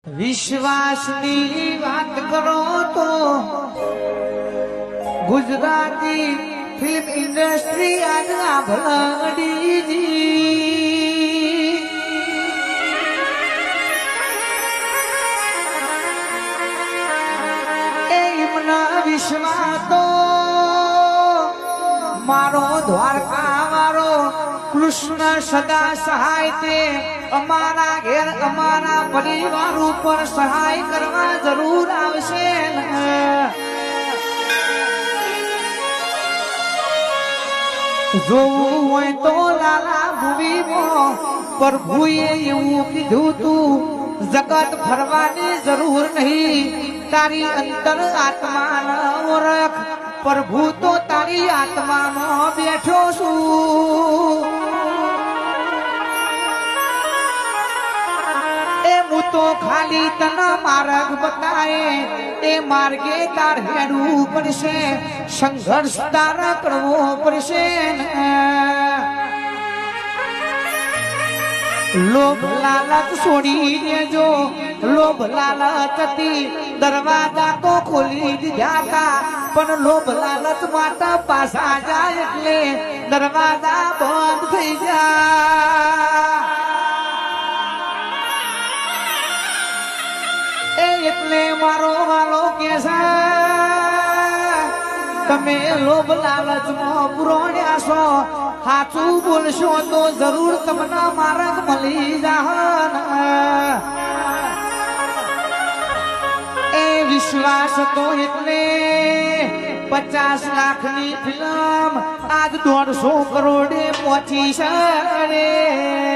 વિશ્વાસની વાત કરો તો ગુજરાતી ફિલ્મ ઇન્ડસ્ટ્રી આજના ભલડીજી એમના વિશ્વાસ તો મારો દ્વારકા મારો કૃષ્ણ સદા સહાય તે અમારા ઘેર અમારા પરિવાર ઉપર સહાય કરવા જરૂર આવશે જોવું હોય તો લાલા ભૂમિમાં પ્રભુએ એવું કીધું તું જગત ફરવાની જરૂર નહીં તારી અંતર આત્માનો ઓળખ પ્રભુ તો તારી આત્મામાં બેઠો છું હું તો ખાલી તને માર્ગ બતાએ એ માર્ગે તાર હેડવું પડશે સંઘર્ષ તાર કરવો પડશે લોભ લાલચ છોડી દેજો લોભ લાલચથી દરવાજા તો ખોલી દીધા હતા પણ લોભ લાલચ માટે પાછા જાય એટલે દરવાજા બંધ થઈ જાય એટલે મારો વાલો કે છે તમે લોભ લાલચમાં પુરોણ્યા છો સાચું બોલશો તો જરૂર તમને માર્ગ મળી જાય એ વિશ્વાસ તો એટલે 50 લાખની ફિલ્મ આજ 150 કરોડે પહોંચી છે રે